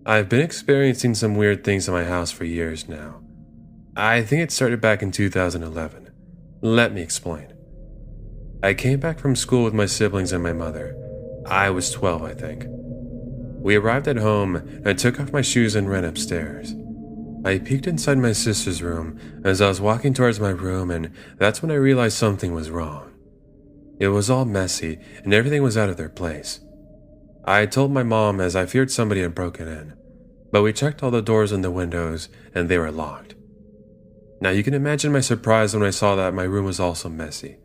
I've been experiencing some weird things in my house for years now. I think it started back in 2011. Let me explain. I came back from school with my siblings and my mother. I was 12, I think. We arrived at home and I took off my shoes and ran upstairs. I peeked inside my sister's room as I was walking towards my room, and that's when I realized something was wrong. It was all messy and everything was out of their place. I told my mom as I feared somebody had broken in, but we checked all the doors and the windows and they were locked. Now you can imagine my surprise when I saw that my room was also messy.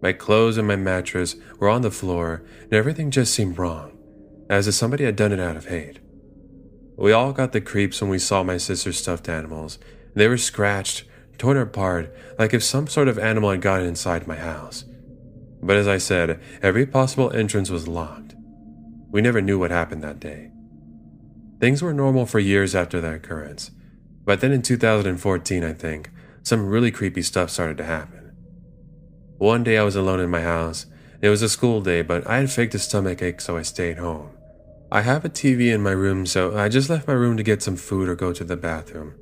My clothes and my mattress were on the floor and everything just seemed wrong, as if somebody had done it out of hate. We all got the creeps when we saw my sister's stuffed animals. They were scratched, torn apart, like if some sort of animal had gotten inside my house. But as I said, every possible entrance was locked. We never knew what happened that day. Things were normal for years after that occurrence, but then in 2014, I think, some really creepy stuff started to happen. One day I was alone in my house. It was a school day, but I had faked a stomach ache, so I stayed home. I have a TV in my room, so I just left my room to get some food or go to the bathroom.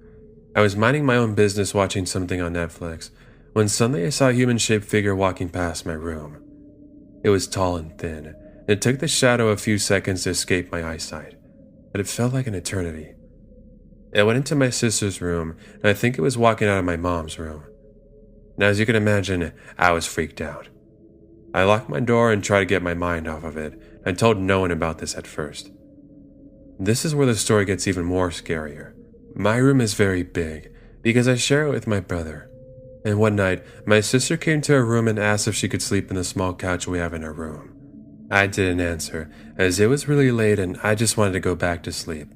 I was minding my own business watching something on Netflix, when suddenly I saw a human-shaped figure walking past my room. It was tall and thin, and it took the shadow a few seconds to escape my eyesight, but it felt like an eternity. It went into my sister's room, and I think it was walking out of my mom's room. Now, as you can imagine, I was freaked out. I locked my door and tried to get my mind off of it, and told no one about this at first. This is where the story gets even more scarier. My room is very big, because I share it with my brother. And one night, my sister came to our room and asked if she could sleep in the small couch we have in our room. I didn't answer, as it was really late and I just wanted to go back to sleep.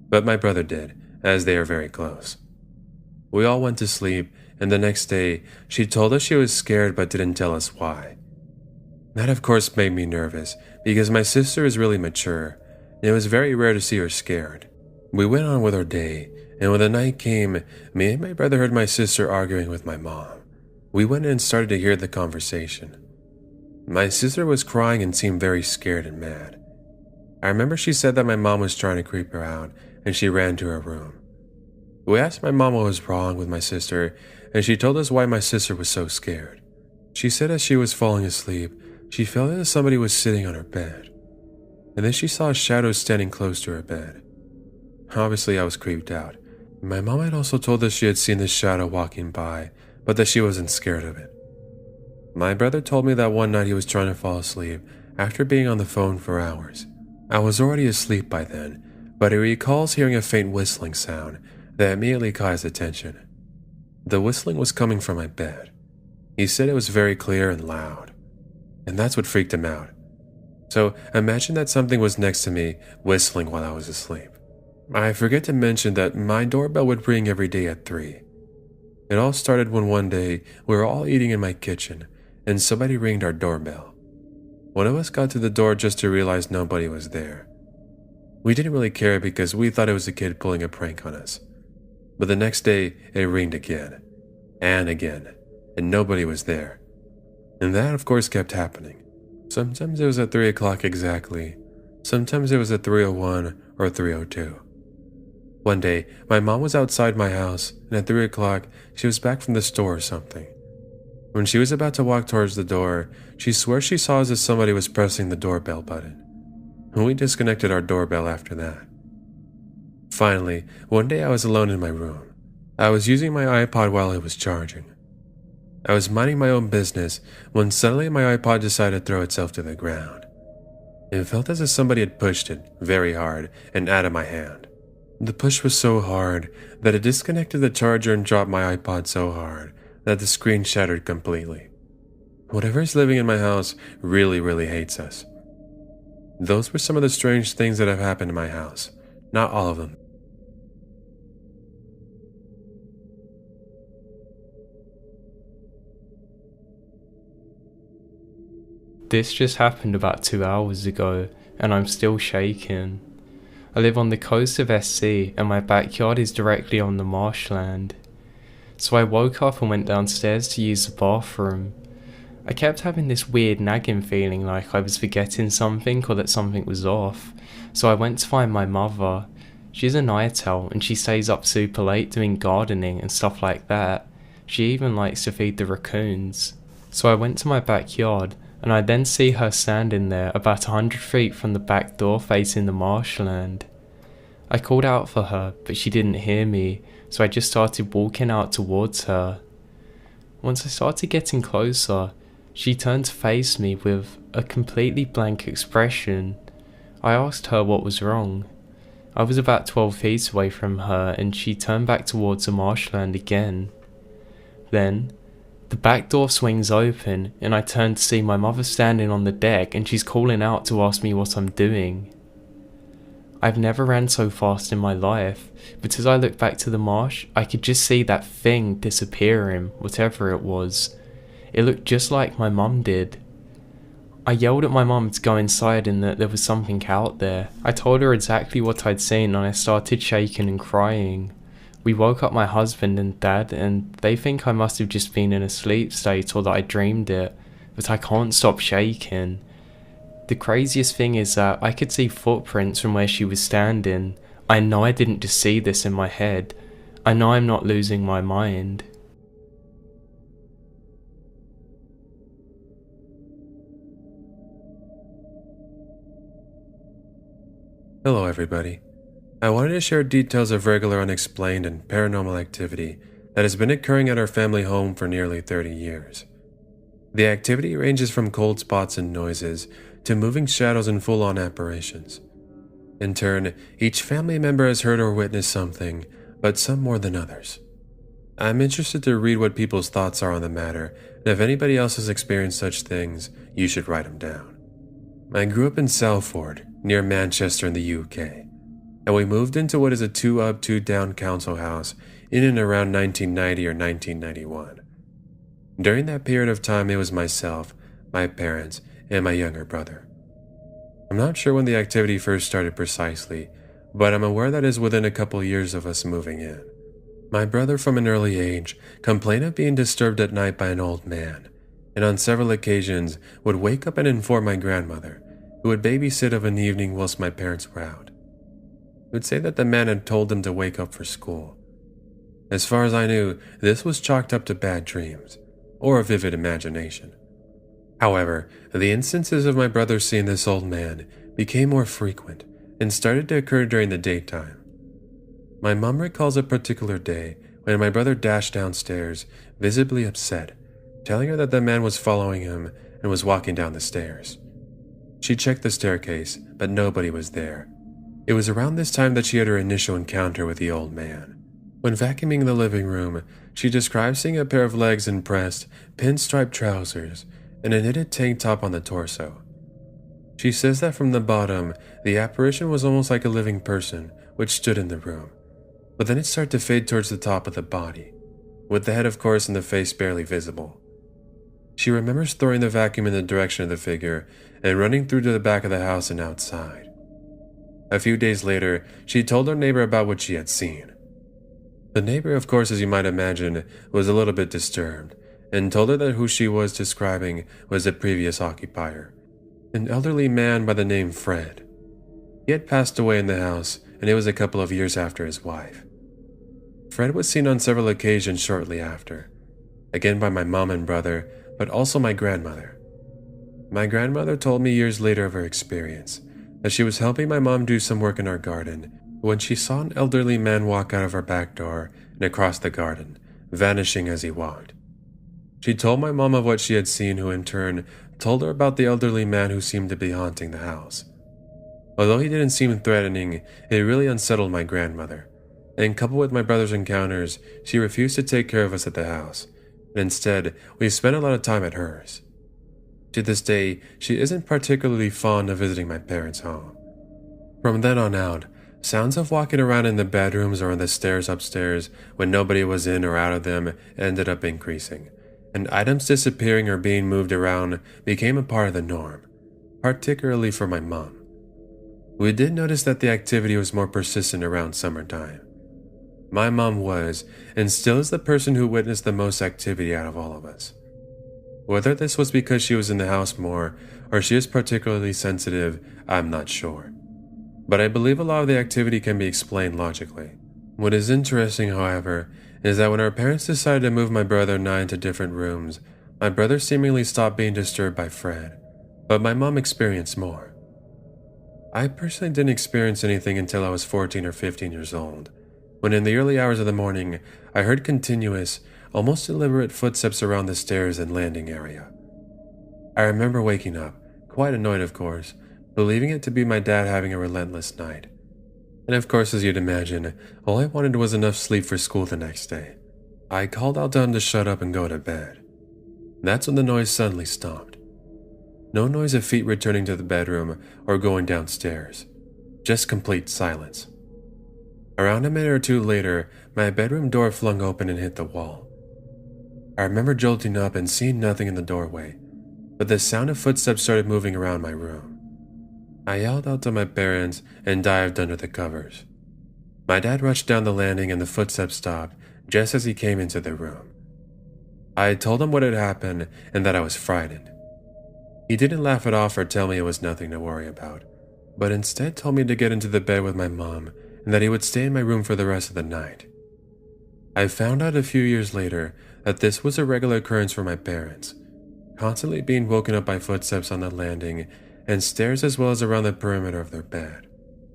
But my brother did, as they are very close. We all went to sleep, and the next day, she told us she was scared but didn't tell us why. That of course made me nervous, because my sister is really mature, and it was very rare to see her scared. We went on with our day, and when the night came, me and my brother heard my sister arguing with my mom. We went in and started to hear the conversation. My sister was crying and seemed very scared and mad. I remember she said that my mom was trying to creep her out, and she ran to her room. We asked my mom what was wrong with my sister, and she told us why my sister was so scared. She said as she was falling asleep, she felt as if somebody was sitting on her bed, and then she saw a shadow standing close to her bed. Obviously, I was creeped out. My mom had also told us she had seen this shadow walking by, but that she wasn't scared of it. My brother told me that one night he was trying to fall asleep after being on the phone for hours. I was already asleep by then, but he recalls hearing a faint whistling sound that immediately caught his attention. The whistling was coming from my bed. He said it was very clear and loud, and that's what freaked him out. So imagine that something was next to me whistling while I was asleep. I forget to mention that my doorbell would ring every day at 3. It all started when one day we were all eating in my kitchen and somebody rang our doorbell. One of us got to the door just to realize nobody was there. We didn't really care because we thought it was a kid pulling a prank on us. But the next day it rang again, and nobody was there. And that of course kept happening. Sometimes it was at 3 o'clock exactly. Sometimes it was at 3:01 or 3:02. One day, my mom was outside my house, and at 3 o'clock, she was back from the store or something. When she was about to walk towards the door, she swore she saw as if somebody was pressing the doorbell button. And we disconnected our doorbell after that. Finally, one day I was alone in my room. I was using my iPod while it was charging. I was minding my own business when suddenly my iPod decided to throw itself to the ground. It felt as if somebody had pushed it very hard and out of my hand. The push was so hard that it disconnected the charger and dropped my iPod so hard that the screen shattered completely. Whatever is living in my house really hates us. Those were some of the strange things that have happened in my house. Not all of them. This just happened about 2 hours ago, and I'm still shaking. I live on the coast of SC, and my backyard is directly on the marshland. So I woke up and went downstairs to use the bathroom. I kept having this weird nagging feeling like I was forgetting something or that something was off, so I went to find my mother. She's a night owl and she stays up super late doing gardening and stuff like that. She even likes to feed the raccoons. So I went to my backyard and I then see her standing there about 100 feet from the back door facing the marshland. I called out for her, but she didn't hear me, so I just started walking out towards her. Once I started getting closer, she turned to face me with a completely blank expression. I asked her what was wrong. I was about 12 feet away from her and she turned back towards the marshland again. Then, the back door swings open and I turn to see my mother standing on the deck and she's calling out to ask me what I'm doing. I've never ran so fast in my life, but as I looked back to the marsh, I could just see that thing disappearing, whatever it was. It looked just like my mum did. I yelled at my mum to go inside and that there was something out there. I told her exactly what I'd seen and I started shaking and crying. We woke up my husband and dad and they think I must have just been in a sleep state or that I dreamed it, but I can't stop shaking. The craziest thing is that I could see footprints from where she was standing. I know I didn't just see this in my head. I know I'm not losing my mind. Hello, everybody. I wanted to share details of regular unexplained and paranormal activity that has been occurring at our family home for nearly 30 years. The activity ranges from cold spots and noises to moving shadows and full-on apparitions. In turn, each family member has heard or witnessed something, but some more than others. I'm interested to read what people's thoughts are on the matter, and if anybody else has experienced such things, you should write them down. I grew up in Salford, near Manchester in the UK, and we moved into what is a 2-up, 2-down council house in and around 1990 or 1991. During that period of time, it was myself, my parents, and my younger brother. I'm not sure when the activity first started precisely, but I'm aware that it is within a couple years of us moving in. My brother from an early age complained of being disturbed at night by an old man, and on several occasions would wake up and inform my grandmother, who would babysit of an evening whilst my parents were out. He would say that the man had told him to wake up for school. As far as I knew, this was chalked up to bad dreams, or a vivid imagination. However, the instances of my brother seeing this old man became more frequent and started to occur during the daytime. My mom recalls a particular day when my brother dashed downstairs, visibly upset, telling her that the man was following him and was walking down the stairs. She checked the staircase, but nobody was there. It was around this time that she had her initial encounter with the old man. When vacuuming the living room, she described seeing a pair of legs in pressed, pinstripe trousers and a knitted tank top on the torso. She says that from the bottom, the apparition was almost like a living person which stood in the room, but then it started to fade towards the top of the body, with the head of course and the face barely visible. She remembers throwing the vacuum in the direction of the figure and running through to the back of the house and outside. A few days later, she told her neighbor about what she had seen. The neighbor, of course, as you might imagine, was a little bit disturbed and told her that who she was describing was the previous occupier, an elderly man by the name Fred. He had passed away in the house, and it was a couple of years after his wife. Fred was seen on several occasions shortly after, again by my mom and brother, but also my grandmother. My grandmother told me years later of her experience, that she was helping my mom do some work in our garden when she saw an elderly man walk out of our back door and across the garden, vanishing as he walked. She told my mom of what she had seen, who in turn told her about the elderly man who seemed to be haunting the house. Although he didn't seem threatening, it really unsettled my grandmother, and coupled with my brother's encounters, she refused to take care of us at the house, and instead, we spent a lot of time at hers. To this day, she isn't particularly fond of visiting my parents' home. From then on out, sounds of walking around in the bedrooms or on the stairs upstairs when nobody was in or out of them ended up increasing, and items disappearing or being moved around became a part of the norm, particularly for my mom. We did notice that the activity was more persistent around summertime. My mom was, and still is, the person who witnessed the most activity out of all of us. Whether this was because she was in the house more or she is particularly sensitive, I'm not sure. But I believe a lot of the activity can be explained logically. What is interesting, however, is that when our parents decided to move my brother and I into different rooms, my brother seemingly stopped being disturbed by Fred, but my mom experienced more. I personally didn't experience anything until I was 14 or 15 years old, when in the early hours of the morning, I heard continuous, almost deliberate footsteps around the stairs and landing area. I remember waking up, quite annoyed of course, believing it to be my dad having a relentless night. And of course, as you'd imagine, all I wanted was enough sleep for school the next day. I called out to him to shut up and go to bed. That's when the noise suddenly stopped. No noise of feet returning to the bedroom or going downstairs. Just complete silence. Around a minute or two later, my bedroom door flung open and hit the wall. I remember jolting up and seeing nothing in the doorway, but the sound of footsteps started moving around my room. I yelled out to my parents and dived under the covers. My dad rushed down the landing and the footsteps stopped just as he came into the room. I told him what had happened and that I was frightened. He didn't laugh it off or tell me it was nothing to worry about, but instead told me to get into the bed with my mom and that he would stay in my room for the rest of the night. I found out a few years later that this was a regular occurrence for my parents, constantly being woken up by footsteps on the landing and stairs as well as around the perimeter of their bed.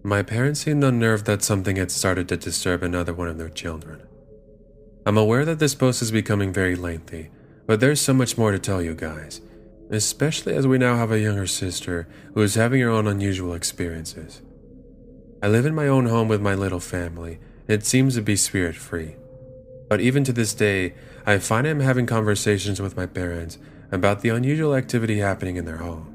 My parents seemed unnerved that something had started to disturb another one of their children. I'm aware that this post is becoming very lengthy, but there's so much more to tell you guys, especially as we now have a younger sister who is having her own unusual experiences. I live in my own home with my little family, and it seems to be spirit-free. But even to this day, I find I'm having conversations with my parents about the unusual activity happening in their home.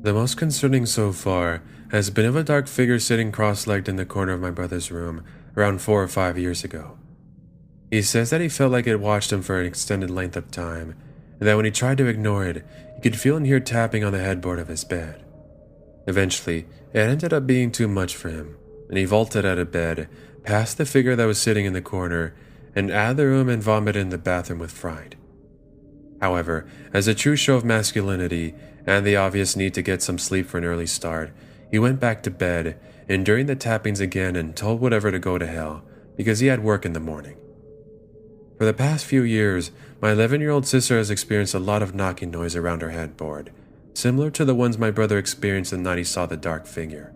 The most concerning so far has been of a dark figure sitting cross-legged in the corner of my brother's room around 4 or 5 years ago. He says that he felt like it watched him for an extended length of time, and that when he tried to ignore it, he could feel and hear tapping on the headboard of his bed. Eventually, it ended up being too much for him, and he vaulted out of bed, past the figure that was sitting in the corner, and out of the room and vomited in the bathroom with fright. However, as a true show of masculinity and the obvious need to get some sleep for an early start, he went back to bed, enduring the tappings again and told whatever to go to hell, because he had work in the morning. For the past few years, my 11-year-old sister has experienced a lot of knocking noise around her headboard, similar to the ones my brother experienced the night he saw the dark figure.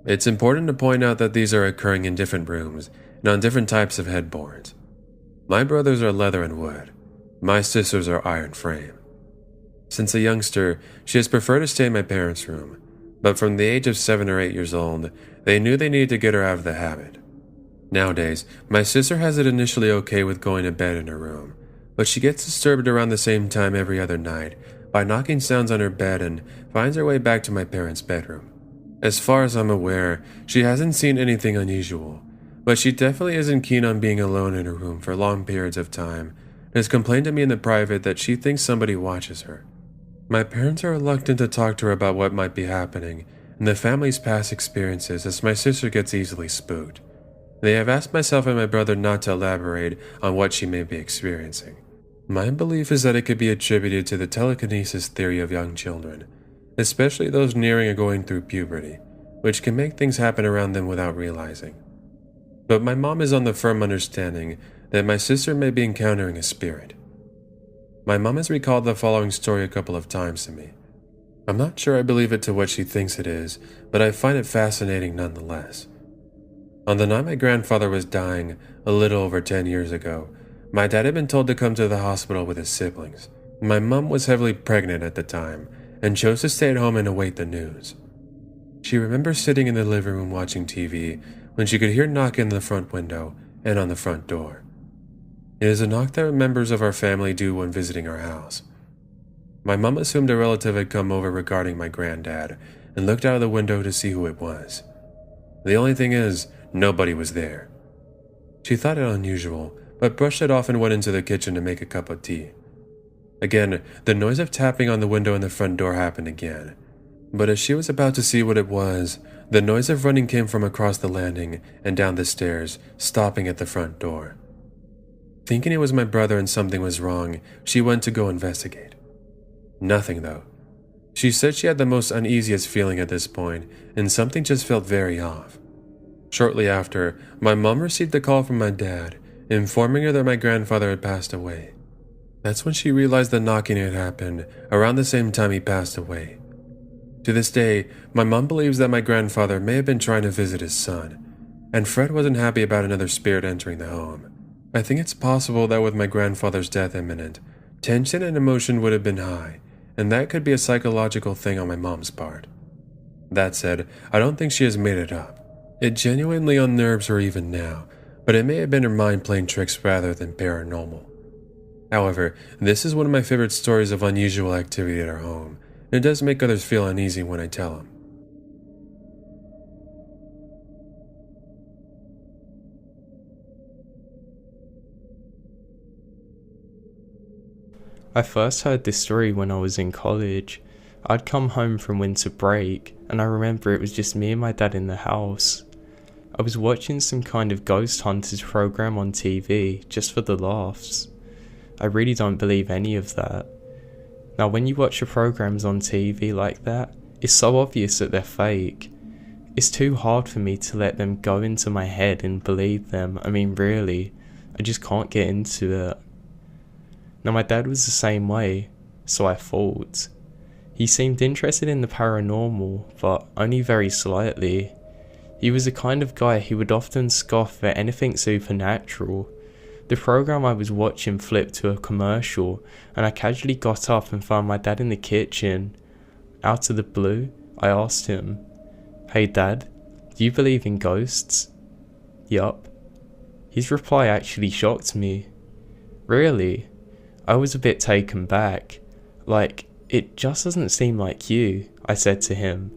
It's important to point out that these are occurring in different rooms and on different types of headboards. My brother's are leather and wood. My sister's are iron frame. Since a youngster, she has preferred to stay in my parents' room, but from the age of 7 or 8 years old, they knew they needed to get her out of the habit. Nowadays, my sister has it initially okay with going to bed in her room, but she gets disturbed around the same time every other night by knocking sounds on her bed and finds her way back to my parents' bedroom. As far as I'm aware, she hasn't seen anything unusual, but she definitely isn't keen on being alone in her room for long periods of time and has complained to me in the private that she thinks somebody watches her. My parents are reluctant to talk to her about what might be happening and the family's past experiences as my sister gets easily spooked. They have asked myself and my brother not to elaborate on what she may be experiencing. My belief is that it could be attributed to the telekinesis theory of young children, especially those nearing or going through puberty, which can make things happen around them without realizing. But my mom is on the firm understanding that my sister may be encountering a spirit. My mom has recalled the following story a couple of times to me. I'm not sure I believe it to what she thinks it is, but I find it fascinating nonetheless. On the night my grandfather was dying, a little over 10 years ago, my dad had been told to come to the hospital with his siblings. My mom was heavily pregnant at the time and chose to stay at home and await the news. She remembers sitting in the living room watching TV when she could hear knocking on the front window and on the front door. It is a knock that members of our family do when visiting our house. My mom assumed a relative had come over regarding my granddad and looked out of the window to see who it was. The only thing is, nobody was there. She thought it unusual, but brushed it off and went into the kitchen to make a cup of tea. Again, the noise of tapping on the window and the front door happened again. But as she was about to see what it was, the noise of running came from across the landing and down the stairs, stopping at the front door. Thinking it was my brother and something was wrong, she went to go investigate. Nothing, though. She said she had the most uneasiest feeling at this point, and something just felt very off. Shortly after, my mom received a call from my dad, informing her that my grandfather had passed away. That's when she realized the knocking had happened around the same time he passed away. To this day, my mom believes that my grandfather may have been trying to visit his son, and Fred wasn't happy about another spirit entering the home. I think it's possible that with my grandfather's death imminent, tension and emotion would have been high, and that could be a psychological thing on my mom's part. That said, I don't think she has made it up. It genuinely unnerves her even now, but it may have been her mind playing tricks rather than paranormal. However, this is one of my favorite stories of unusual activity at our home, and it does make others feel uneasy when I tell them. I first heard this story when I was in college. I'd come home from winter break, and I remember it was just me and my dad in the house. I was watching some kind of ghost hunters program on TV, just for the laughs. I really don't believe any of that. Now when you watch the programs on TV like that, it's so obvious that they're fake. It's too hard for me to let them go into my head and believe them. I mean really, I just can't get into it. Now my dad was the same way, so I thought. He seemed interested in the paranormal, but only very slightly. He was the kind of guy who would often scoff at anything supernatural. The program I was watching flipped to a commercial, and I casually got up and found my dad in the kitchen. Out of the blue, I asked him, "Hey Dad, do you believe in ghosts?" "Yup." His reply actually shocked me. "Really?" I was a bit taken back. "Like, it just doesn't seem like you," I said to him.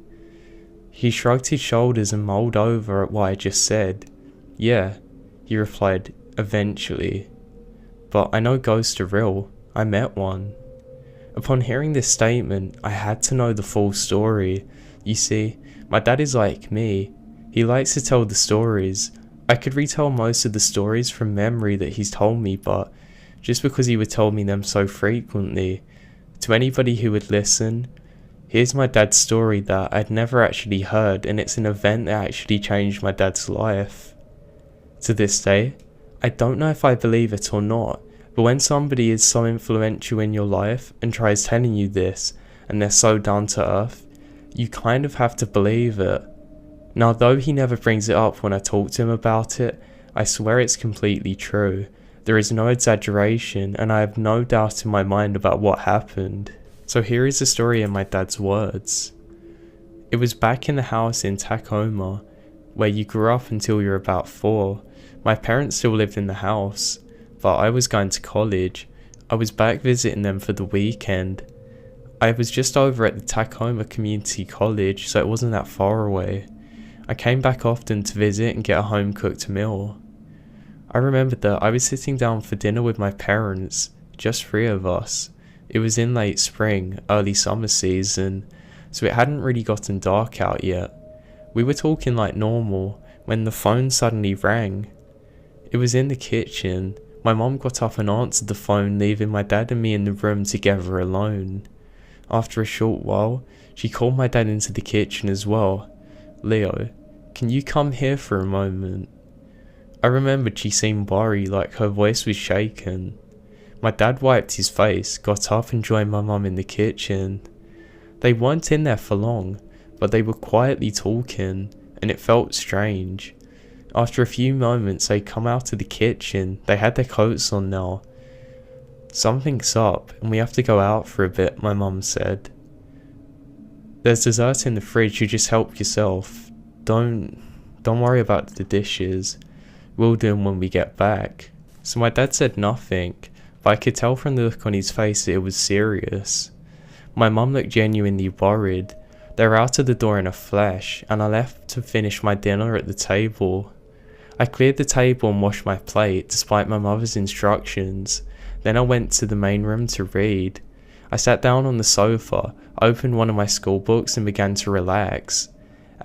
He shrugged his shoulders and mulled over at what I just said. "Yeah," he replied eventually. "But I know ghosts are real. I met one." Upon hearing this statement, I had to know the full story. You see, my dad is like me. He likes to tell the stories. I could retell most of the stories from memory that he's told me, but just because he would tell me them so frequently, to anybody who would listen, here's my dad's story that I'd never actually heard, and it's an event that actually changed my dad's life. To this day, I don't know if I believe it or not, but when somebody is so influential in your life and tries telling you this, and they're so down to earth, you kind of have to believe it. Now though he never brings it up when I talk to him about it, I swear it's completely true. There is no exaggeration, and I have no doubt in my mind about what happened. So here is the story in my dad's words. It was back in the house in Tacoma, where you grew up until you were about 4. My parents still lived in the house, but I was going to college. I was back visiting them for the weekend. I was just over at the Tacoma Community College, so it wasn't that far away. I came back often to visit and get a home-cooked meal. I remembered that I was sitting down for dinner with my parents, just 3 of us. It was in late spring, early summer season, so it hadn't really gotten dark out yet. We were talking like normal, when the phone suddenly rang. It was in the kitchen. My mom got up and answered the phone, leaving my dad and me in the room together alone. After a short while, she called my dad into the kitchen as well. "Leo, can you come here for a moment?" I remembered she seemed worried, like her voice was shaken. My dad wiped his face, got up and joined my mum in the kitchen. They weren't in there for long, but they were quietly talking, and it felt strange. After a few moments they come out of the kitchen. They had their coats on now. "Something's up and we have to go out for a bit," my mum said. "There's dessert in the fridge, you just help yourself. Don't worry about the dishes. We'll do them when we get back." So my dad said nothing, but I could tell from the look on his face that it was serious. My mum looked genuinely worried. They were out of the door in a flash, and I left to finish my dinner at the table. I cleared the table and washed my plate, despite my mother's instructions. Then I went to the main room to read. I sat down on the sofa, opened one of my school books and began to relax.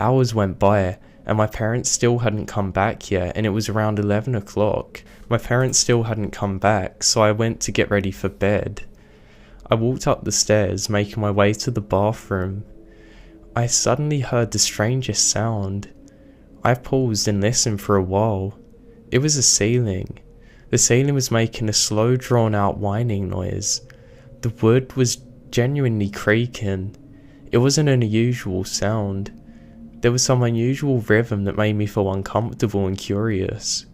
Hours went by, and my parents still hadn't come back yet, and it was around 11 o'clock. My parents still hadn't come back, so I went to get ready for bed. I walked up the stairs, making my way to the bathroom. I suddenly heard the strangest sound. I paused and listened for a while. It was the ceiling. The ceiling was making a slow, drawn-out whining noise. The wood was genuinely creaking. It wasn't an unusual sound. There was some unusual rhythm that made me feel uncomfortable and curious.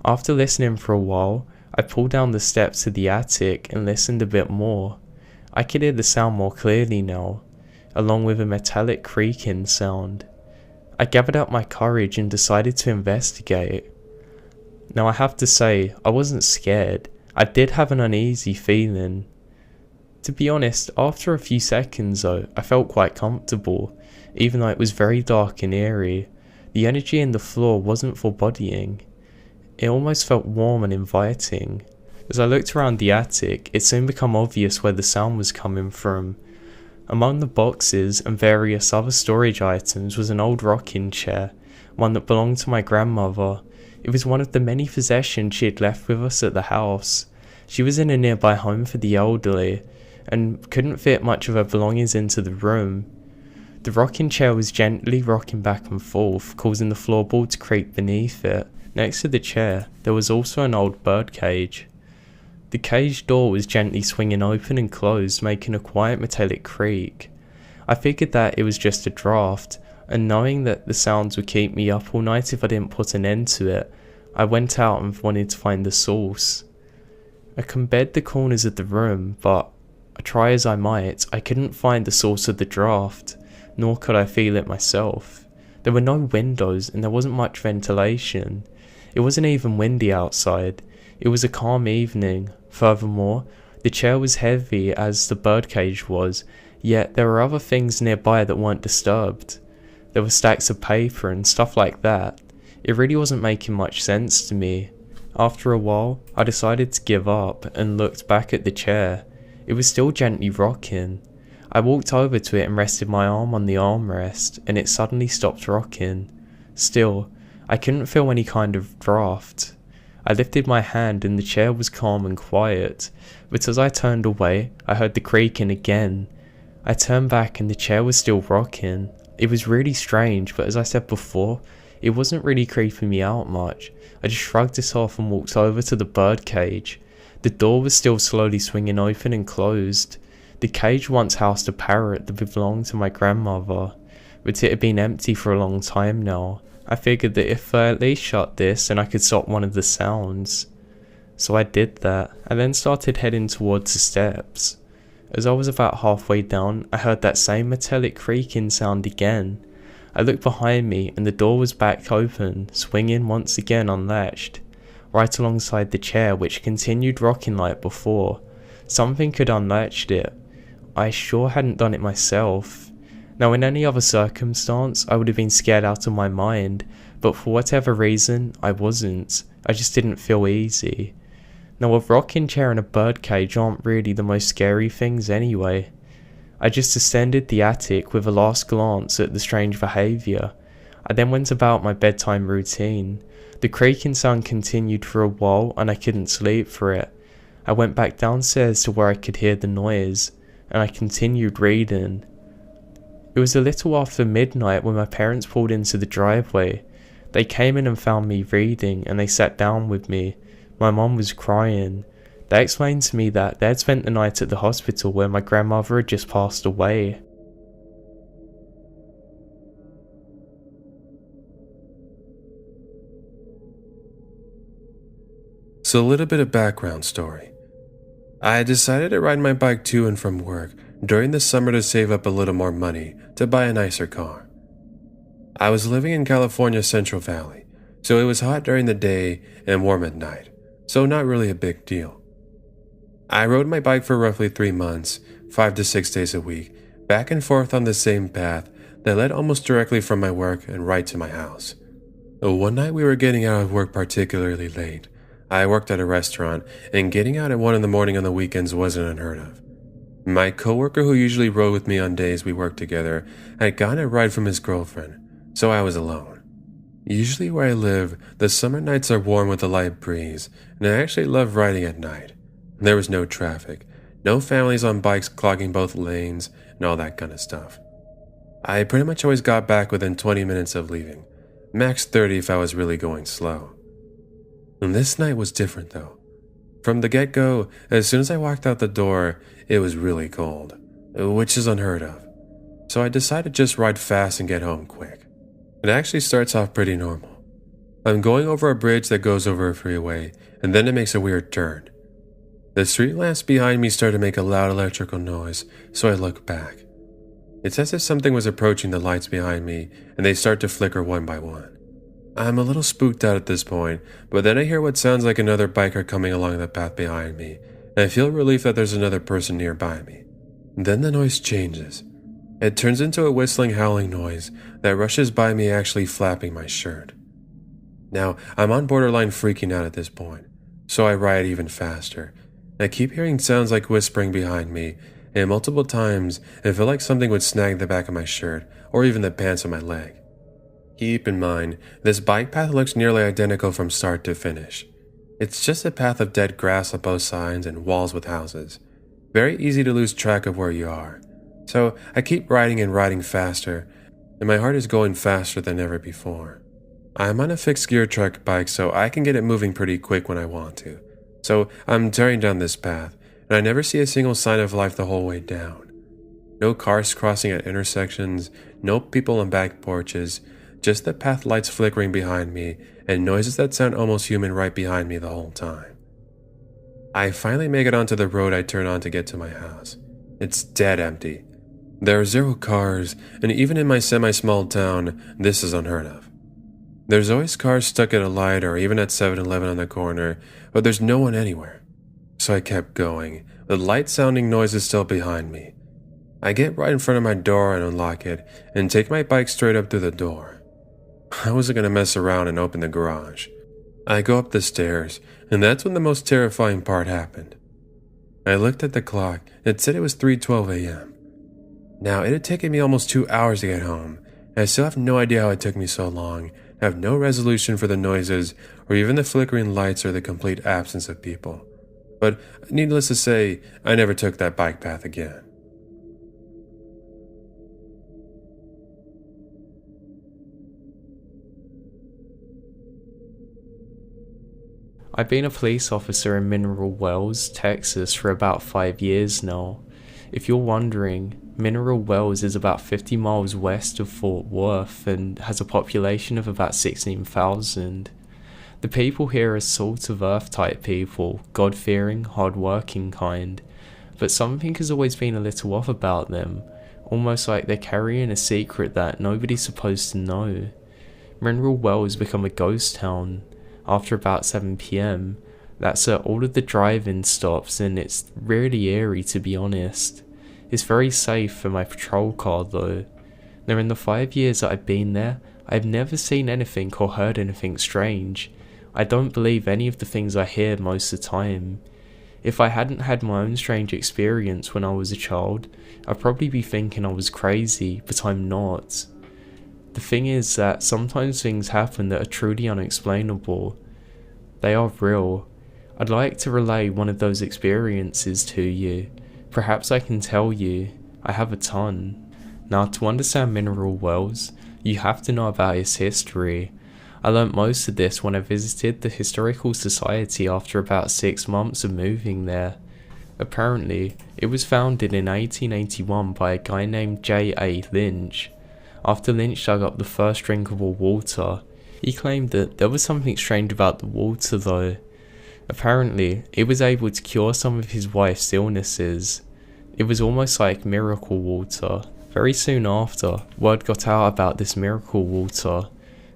After listening for a while, I pulled down the steps to the attic and listened a bit more. I could hear the sound more clearly now, along with a metallic creaking sound. I gathered up my courage and decided to investigate. Now I have to say, I wasn't scared. I did have an uneasy feeling. To be honest, after a few seconds though, I felt quite comfortable, even though it was very dark and eerie. The energy in the floor wasn't foreboding. It almost felt warm and inviting. As I looked around the attic, it soon became obvious where the sound was coming from. Among the boxes and various other storage items was an old rocking chair, one that belonged to my grandmother. It was one of the many possessions she had left with us at the house. She was in a nearby home for the elderly, and couldn't fit much of her belongings into the room. The rocking chair was gently rocking back and forth, causing the floorboard to creak beneath it. Next to the chair, there was also an old bird cage. The cage door was gently swinging open and closed, making a quiet metallic creak. I figured that it was just a draft, and knowing that the sounds would keep me up all night if I didn't put an end to it, I went out and wanted to find the source. I compared the corners of the room, but try as I might, I couldn't find the source of the draft, nor could I feel it myself. There were no windows and there wasn't much ventilation. It wasn't even windy outside. It was a calm evening. Furthermore, the chair was heavy as the birdcage was, yet there were other things nearby that weren't disturbed. There were stacks of paper and stuff like that. It really wasn't making much sense to me. After a while, I decided to give up and looked back at the chair. It was still gently rocking. I walked over to it and rested my arm on the armrest, and it suddenly stopped rocking. Still, I couldn't feel any kind of draft. I lifted my hand and the chair was calm and quiet, but as I turned away, I heard the creaking again. I turned back and the chair was still rocking. It was really strange, but as I said before, it wasn't really creeping me out much. I just shrugged it off and walked over to the bird cage. The door was still slowly swinging open and closed. The cage once housed a parrot that belonged to my grandmother, but it had been empty for a long time now. I figured that if I at least shut this, then I could stop one of the sounds. So I did that. I then started heading towards the steps. As I was about halfway down, I heard that same metallic creaking sound again. I looked behind me and the door was back open, swinging once again unlatched, right alongside the chair which continued rocking like before. Something had unlatched it. I sure hadn't done it myself. Now in any other circumstance I would have been scared out of my mind, but for whatever reason I wasn't. I just didn't feel easy. Now a rocking chair and a birdcage aren't really the most scary things anyway. I just ascended the attic with a last glance at the strange behaviour. I then went about my bedtime routine. The creaking sound continued for a while and I couldn't sleep for it. I went back downstairs to where I could hear the noise, and I continued reading. It was a little after midnight when my parents pulled into the driveway. They came in and found me reading, and they sat down with me. My mum was crying. They explained to me that they had spent the night at the hospital where my grandmother had just passed away. So a little bit of background story. I decided to ride my bike to and from work during the summer to save up a little more money to buy a nicer car. I was living in California's Central Valley, so it was hot during the day and warm at night, so not really a big deal. I rode my bike for roughly 3 months, 5 to 6 days a week, back and forth on the same path that led almost directly from my work and right to my house. One night we were getting out of work particularly late. I worked at a restaurant, and getting out at 1 in the morning on the weekends wasn't unheard of. My coworker who usually rode with me on days we worked together had gotten a ride from his girlfriend, so I was alone. Usually where I live, the summer nights are warm with a light breeze, and I actually love riding at night. There was no traffic, No families on bikes clogging both lanes and all that kind of stuff. I pretty much always got back within 20 minutes of leaving, max 30 if I was really going slow. And this night was different though. From the get-go, as soon as I walked out the door, it was really cold, which is unheard of. So I decided to just ride fast and get home quick. It actually starts off pretty normal. I'm going over a bridge that goes over a freeway, and then it makes a weird turn. The street lamps behind me start to make a loud electrical noise, so I look back. It's as if something was approaching the lights behind me, and they start to flicker one by one. I'm a little spooked out at this point, but then I hear what sounds like another biker coming along the path behind me, and I feel relief that there's another person nearby me. Then the noise changes. It turns into a whistling, howling noise that rushes by me, actually flapping my shirt. Now, I'm on borderline freaking out at this point, so I ride even faster. I keep hearing sounds like whispering behind me, and multiple times it felt like something would snag the back of my shirt, or even the pants on my leg. Keep in mind, this bike path looks nearly identical from start to finish. It's just a path of dead grass on both sides and walls with houses. Very easy to lose track of where you are. So I keep riding and riding faster, and my heart is going faster than ever before. I'm on a fixed gear truck bike, so I can get it moving pretty quick when I want to. So I'm tearing down this path, and I never see a single sign of life the whole way down. No cars crossing at intersections, no people on back porches, just the path lights flickering behind me and noises that sound almost human right behind me the whole time. I finally make it onto the road I turn on to get to my house. It's dead empty. There are 0 cars, and even in my semi-small town, this is unheard of. There's always cars stuck at a light or even at 7-Eleven on the corner, but there's no one anywhere. So I kept going, the light-sounding noises still behind me. I get right in front of my door and unlock it, and take my bike straight up through the door. I wasn't going to mess around and open the garage. I go up the stairs, and that's when the most terrifying part happened. I looked at the clock. It said it was 3:12 a.m. Now, it had taken me almost 2 hours to get home, and I still have no idea how it took me so long. I have no resolution for the noises, or even the flickering lights or the complete absence of people. But needless to say, I never took that bike path again. I've been a police officer in Mineral Wells, Texas for about 5 years now. If you're wondering, Mineral Wells is about 50 miles west of Fort Worth and has a population of about 16,000. The people here are salt of earth type people, God-fearing, hard-working kind. But something has always been a little off about them, almost like they're carrying a secret that nobody's supposed to know. Mineral Wells become a ghost town after about 7 PM. That's at all of the drive-in stops, and it's really eerie to be honest. It's very safe for my patrol car though. Now in the 5 years that I've been there, I've never seen anything or heard anything strange. I don't believe any of the things I hear most of the time. If I hadn't had my own strange experience when I was a child, I'd probably be thinking I was crazy, but I'm not. The thing is that sometimes things happen that are truly unexplainable. They are real. I'd like to relay one of those experiences to you. Perhaps I can tell you. I have a ton. Now, to understand Mineral Wells, you have to know about its history. I learnt most of this when I visited the Historical Society after about 6 months of moving there. Apparently, it was founded in 1881 by a guy named J.A. Lynch. After Lynch dug up the first drinkable water, he claimed that there was something strange about the water though. Apparently, it was able to cure some of his wife's illnesses. It was almost like miracle water. Very soon after, word got out about this miracle water.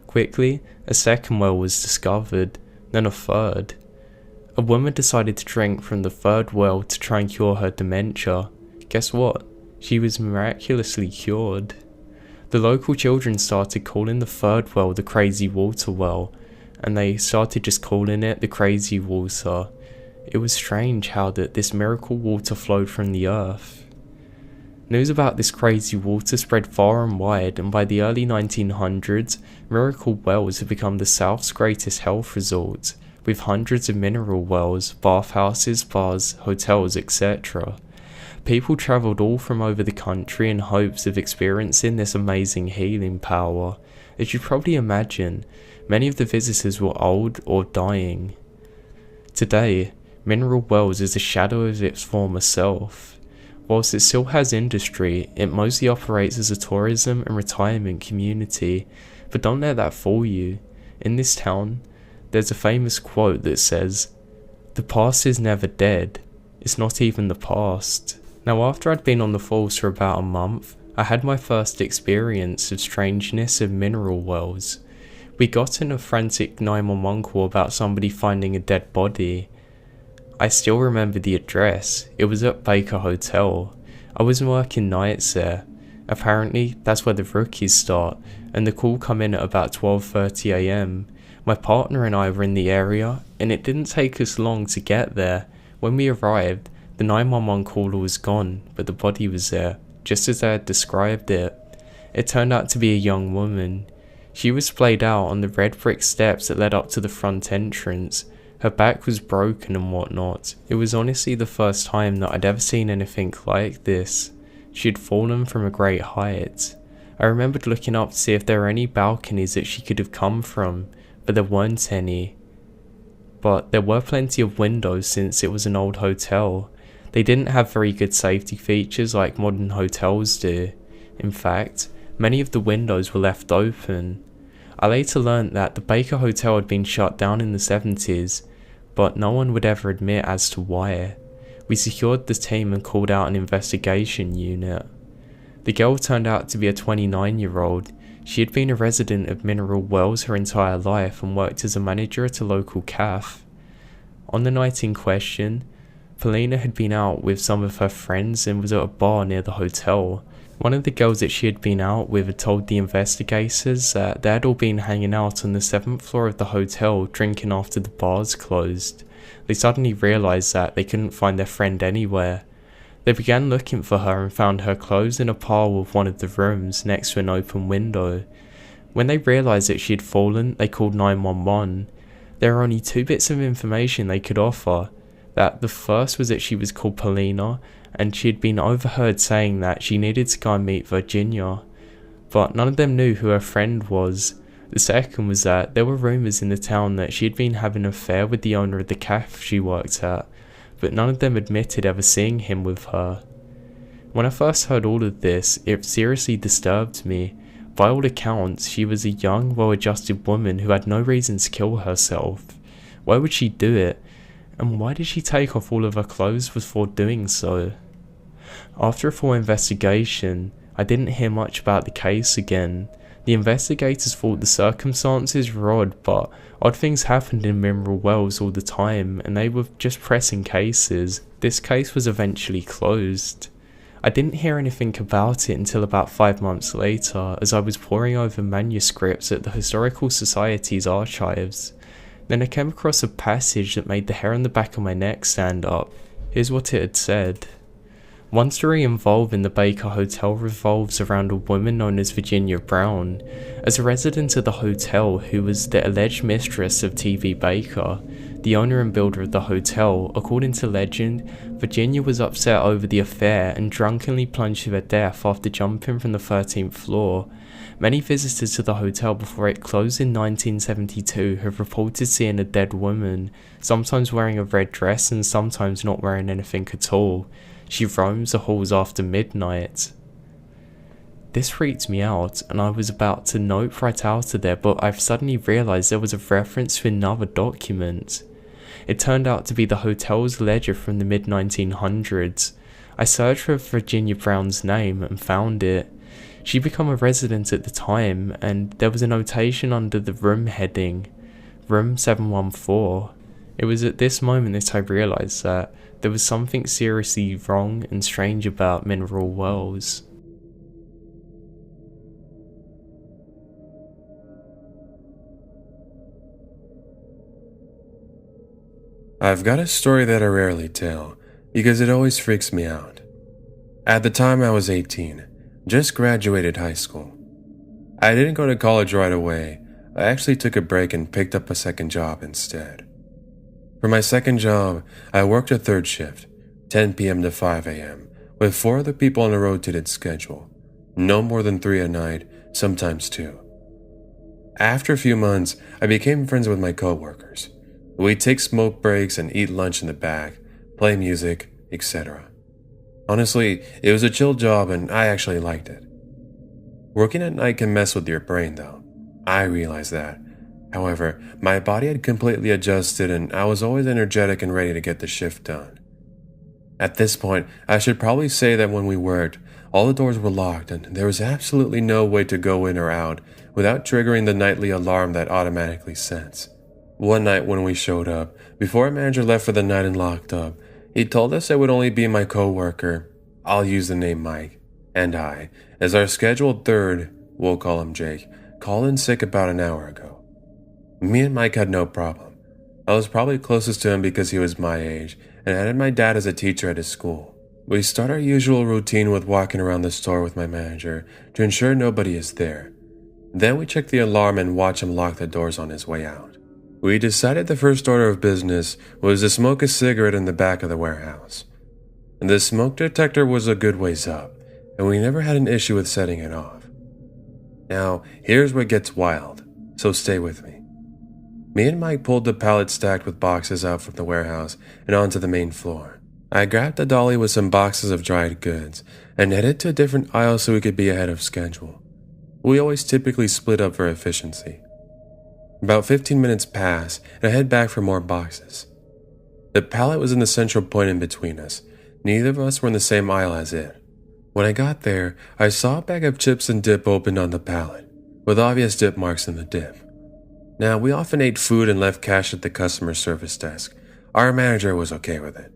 Quickly, a second well was discovered, then a third. A woman decided to drink from the third well to try and cure her dementia. Guess what? She was miraculously cured. The local children started calling the third well the crazy water well, and they started just calling it the crazy water. It was strange how this miracle water flowed from the earth. News about this crazy water spread far and wide, and by the early 1900s, Miracle Wells had become the South's greatest health resort, with hundreds of mineral wells, bathhouses, bars, hotels, etc. People travelled all from over the country in hopes of experiencing this amazing healing power. As you probably imagine, many of the visitors were old or dying. Today, Mineral Wells is a shadow of its former self. Whilst it still has industry, it mostly operates as a tourism and retirement community. But don't let that fool you. In this town, there's a famous quote that says, "The past is never dead. It's not even the past." Now, after I'd been on the falls for about a month, I had my first experience of strangeness of Mineral Wells. We got in a frantic 911 call about somebody finding a dead body. I still remember the address. It was at Baker Hotel. I was working nights there. Apparently, that's where the rookies start, and the call come in at about 12:30 AM. My partner and I were in the area, and it didn't take us long to get there. When we arrived, the 911 caller was gone, but the body was there, just as I had described it. It turned out to be a young woman. She was splayed out on the red brick steps that led up to the front entrance. Her back was broken and whatnot. It was honestly the first time that I'd ever seen anything like this. She had fallen from a great height. I remembered looking up to see if there were any balconies that she could have come from, but there weren't any. But there were plenty of windows since it was an old hotel. They didn't have very good safety features like modern hotels do. In fact, many of the windows were left open. I later learnt that the Baker Hotel had been shut down in the 70s, but no one would ever admit as to why. We secured the team and called out an investigation unit. The girl turned out to be a 29-year-old. She had been a resident of Mineral Wells her entire life and worked as a manager at a local cafe. On the night in question, Paulina had been out with some of her friends and was at a bar near the hotel. One of the girls that she had been out with had told the investigators that they had all been hanging out on the 7th floor of the hotel drinking after the bars closed. They suddenly realised that they couldn't find their friend anywhere. They began looking for her and found her clothes in a pile of one of the rooms next to an open window. When they realised that she had fallen, they called 911. There were only two bits of information they could offer. That the first was that she was called Paulina, and she had been overheard saying that she needed to go and meet Virginia, but none of them knew who her friend was. The second was that there were rumours in the town that she had been having an affair with the owner of the cafe she worked at, but none of them admitted ever seeing him with her. When I first heard all of this, it seriously disturbed me. By all accounts, she was a young, well-adjusted woman who had no reason to kill herself. Why would she do it? And why did she take off all of her clothes before doing so? After a full investigation, I didn't hear much about the case again. The investigators thought the circumstances were odd, but odd things happened in Mineral Wells all the time, and they were just pressing cases. This case was eventually closed. I didn't hear anything about it until about 5 months later, as I was poring over manuscripts at the Historical Society's archives. Then I came across a passage that made the hair on the back of my neck stand up. Here's what it had said. One story involving the Baker Hotel revolves around a woman known as Virginia Brown. As a resident of the hotel who was the alleged mistress of T.V. Baker, the owner and builder of the hotel, according to legend, Virginia was upset over the affair and drunkenly plunged to her death after jumping from the 13th floor. Many visitors to the hotel before it closed in 1972 have reported seeing a dead woman, sometimes wearing a red dress and sometimes not wearing anything at all. She roams the halls after midnight. This freaked me out, and I was about to note right out of there, but I've suddenly realised there was a reference to another document. It turned out to be the hotel's ledger from the mid-1900s. I searched for Virginia Brown's name and found it. She'd become a resident at the time, and there was a notation under the room heading, Room 714. It was at this moment that I realised that there was something seriously wrong and strange about Mineral Wells. I've got a story that I rarely tell, because it always freaks me out. At the time I was 18, just graduated high school. I didn't go to college right away. I actually took a break and picked up a second job instead. For my second job, I worked a third shift, 10 p.m. to 5 a.m., with 4 other people on a rotated schedule. No more than 3 a night, sometimes 2. After a few months, I became friends with my coworkers. We'd take smoke breaks and eat lunch in the back, play music, etc. Honestly, it was a chill job and I actually liked it. Working at night can mess with your brain though. I realized that. However, my body had completely adjusted and I was always energetic and ready to get the shift done. At this point, I should probably say that when we worked, all the doors were locked and there was absolutely no way to go in or out without triggering the nightly alarm that automatically sets. One night when we showed up, before our manager left for the night and locked up, he told us it would only be my coworker, I'll use the name Mike, and I, as our scheduled third, we'll call him Jake, called in sick about an hour ago. Me and Mike had no problem. I was probably closest to him because he was my age, and I had my dad as a teacher at his school. We start our usual routine with walking around the store with my manager to ensure nobody is there. Then we check the alarm and watch him lock the doors on his way out. We decided the first order of business was to smoke a cigarette in the back of the warehouse. The smoke detector was a good ways up, and we never had an issue with setting it off. Now, here's where it gets wild, so stay with me. Me and Mike pulled the pallet stacked with boxes out from the warehouse and onto the main floor. I grabbed a dolly with some boxes of dried goods and headed to a different aisle so we could be ahead of schedule. We always typically split up for efficiency. About 15 minutes pass and I head back for more boxes. The pallet was in the central point in between us. Neither of us were in the same aisle as it. When I got there, I saw a bag of chips and dip opened on the pallet, with obvious dip marks in the dip. Now, we often ate food and left cash at the customer service desk. Our manager was okay with it.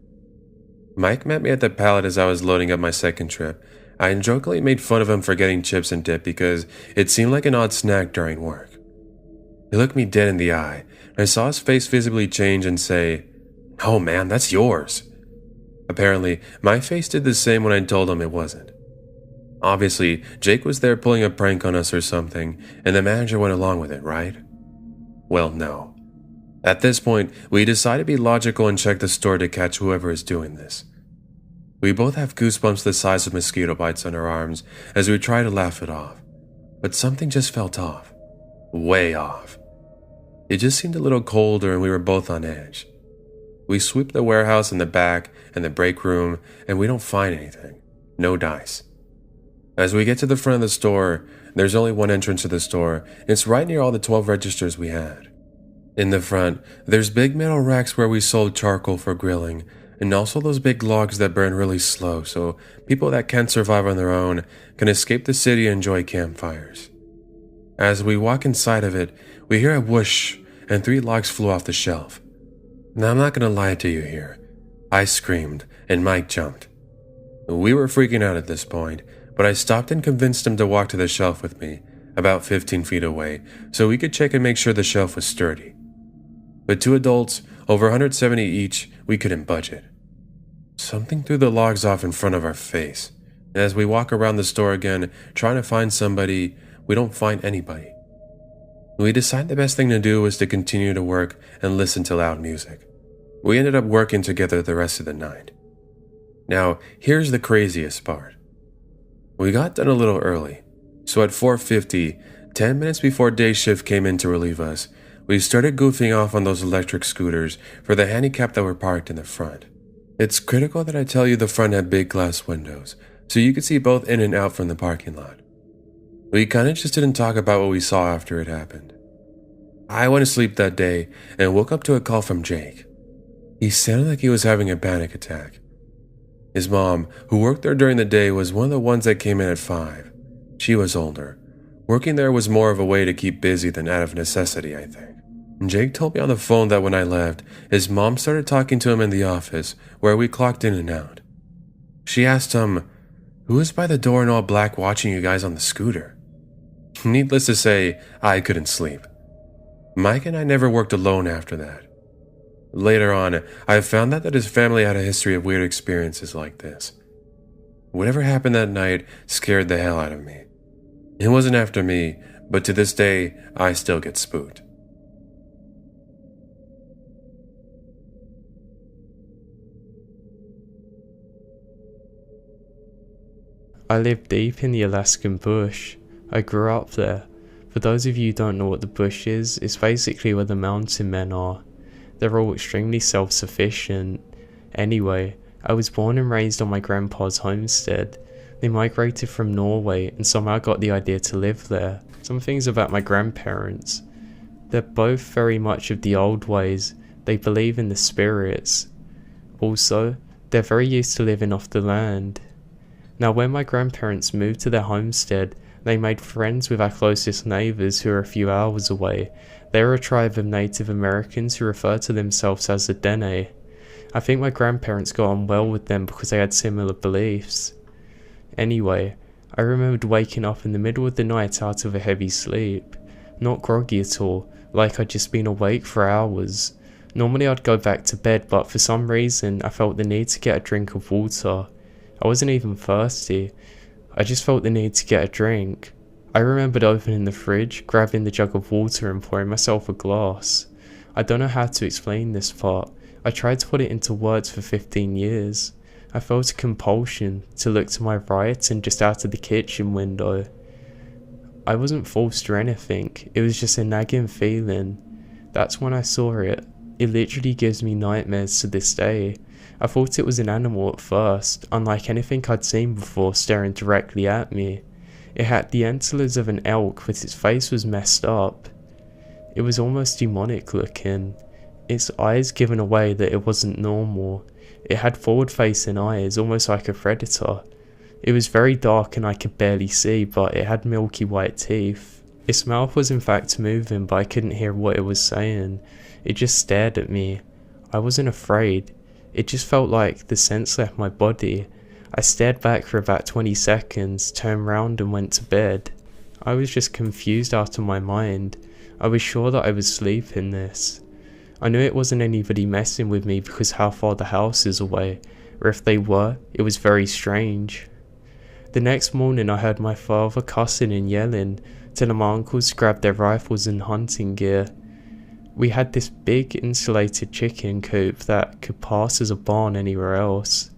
Mike met me at the pallet as I was loading up my second trip. I jokingly made fun of him for getting chips and dip because it seemed like an odd snack during work. He looked me dead in the eye, and I saw his face visibly change and say, "Oh man, that's yours." Apparently, my face did the same when I told him it wasn't. Obviously, Jake was there pulling a prank on us or something, and the manager went along with it, right? Well, no. At this point, we decided to be logical and check the store to catch whoever is doing this. We both have goosebumps the size of mosquito bites on our arms as we try to laugh it off, but something just felt off. Way off. It just seemed a little colder and we were both on edge. We sweep the warehouse in the back and the break room and we don't find anything. No dice. As we get to the front of the store, there's only one entrance to the store and it's right near all the 12 registers we had. In the front, there's big metal racks where we sold charcoal for grilling and also those big logs that burn really slow so people that can't survive on their own can escape the city and enjoy campfires. As we walk inside of it, we hear a whoosh and 3 logs flew off the shelf. Now I'm not going to lie to you here. I screamed and Mike jumped. We were freaking out at this point, but I stopped and convinced him to walk to the shelf with me, about 15 feet away, so we could check and make sure the shelf was sturdy. With 2 adults, over 170 each, we couldn't budge. Something threw the logs off in front of our face. And as we walk around the store again, trying to find somebody, we don't find anybody. We decided the best thing to do was to continue to work and listen to loud music. We ended up working together the rest of the night. Now, here's the craziest part. We got done a little early, so at 4:50, 10 minutes before day shift came in to relieve us, we started goofing off on those electric scooters for the handicapped that were parked in the front. It's critical that I tell you the front had big glass windows, so you could see both in and out from the parking lot. We kinda just didn't talk about what we saw after it happened. I went to sleep that day and woke up to a call from Jake. He sounded like he was having a panic attack. His mom, who worked there during the day, was one of the ones that came in at 5. She was older. Working there was more of a way to keep busy than out of necessity, I think. Jake told me on the phone that when I left, his mom started talking to him in the office, where we clocked in and out. She asked him, "Who is by the door in all black watching you guys on the scooter?" Needless to say, I couldn't sleep. Mike and I never worked alone after that. Later on, I found out that his family had a history of weird experiences like this. Whatever happened that night scared the hell out of me. It wasn't after me, but to this day, I still get spooked. I live deep in the Alaskan bush. I grew up there. For those of you who don't know what the bush is, it's basically where the mountain men are. They're all extremely self-sufficient. Anyway, I was born and raised on my grandpa's homestead. They migrated from Norway and somehow got the idea to live there. Some things about my grandparents. They're both very much of the old ways. They believe in the spirits. Also, they're very used to living off the land. Now, when my grandparents moved to their homestead, they made friends with our closest neighbours who are a few hours away. They are a tribe of Native Americans who refer to themselves as the Dene. I think my grandparents got on well with them because they had similar beliefs. Anyway, I remembered waking up in the middle of the night out of a heavy sleep. Not groggy at all, like I'd just been awake for hours. Normally I'd go back to bed, but for some reason I felt the need to get a drink of water. I wasn't even thirsty. I just felt the need to get a drink. I remembered opening the fridge, grabbing the jug of water and pouring myself a glass. I don't know how to explain this part. I tried to put it into words for 15 years. I felt a compulsion to look to my right and just out of the kitchen window. I wasn't forced or anything, it was just a nagging feeling. That's when I saw it. It literally gives me nightmares to this day. I thought it was an animal at first, unlike anything I'd seen before staring directly at me. It had the antlers of an elk, but its face was messed up. It was almost demonic looking. Its eyes given away that it wasn't normal. It had forward-facing eyes, almost like a predator. It was very dark and I could barely see, but it had milky white teeth. Its mouth was in fact moving, but I couldn't hear what it was saying. It just stared at me. I wasn't afraid. It just felt like the sense left my body. I stared back for about 20 seconds, turned round and went to bed. I was just confused out of my mind. I was sure that I was sleeping this. I knew it wasn't anybody messing with me because how far the house is away, or if they were, it was very strange. The next morning I heard my father cussing and yelling, telling my uncles to grab their rifles and hunting gear. We had this big insulated chicken coop that could pass as a barn anywhere else,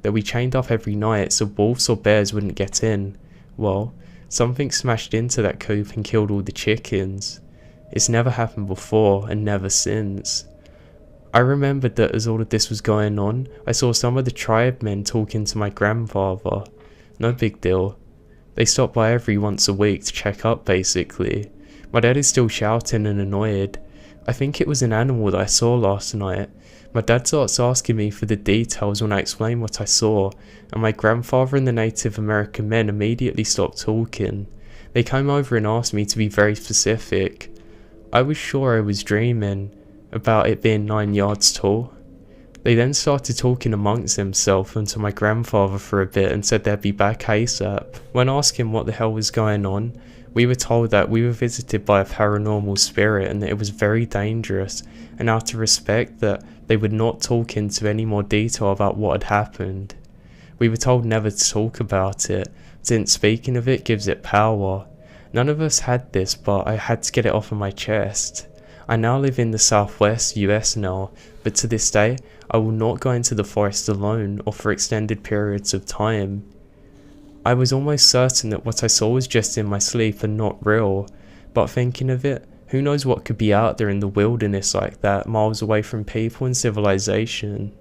that we chained up every night so wolves or bears wouldn't get in. Well, something smashed into that coop and killed all the chickens. It's never happened before and never since. I remembered that as all of this was going on, I saw some of the tribe men talking to my grandfather. No big deal. They stop by every once a week to check up basically. My dad is still shouting and annoyed. I think it was an animal that I saw last night. My dad starts asking me for the details when I explain what I saw, and my grandfather and the Native American men immediately stopped talking. They came over and asked me to be very specific. I was sure I was dreaming about it being 9 yards tall. They then started talking amongst themselves and to my grandfather for a bit and said they'd be back ASAP. When asking what the hell was going on, we were told that we were visited by a paranormal spirit and that it was very dangerous, and out of respect that they would not talk into any more detail about what had happened. We were told never to talk about it, since speaking of it gives it power. None of us had this, but I had to get it off of my chest. I now live in the southwest US now, but to this day, I will not go into the forest alone or for extended periods of time. I was almost certain that what I saw was just in my sleep and not real, but thinking of it, who knows what could be out there in the wilderness like that, miles away from people and civilization.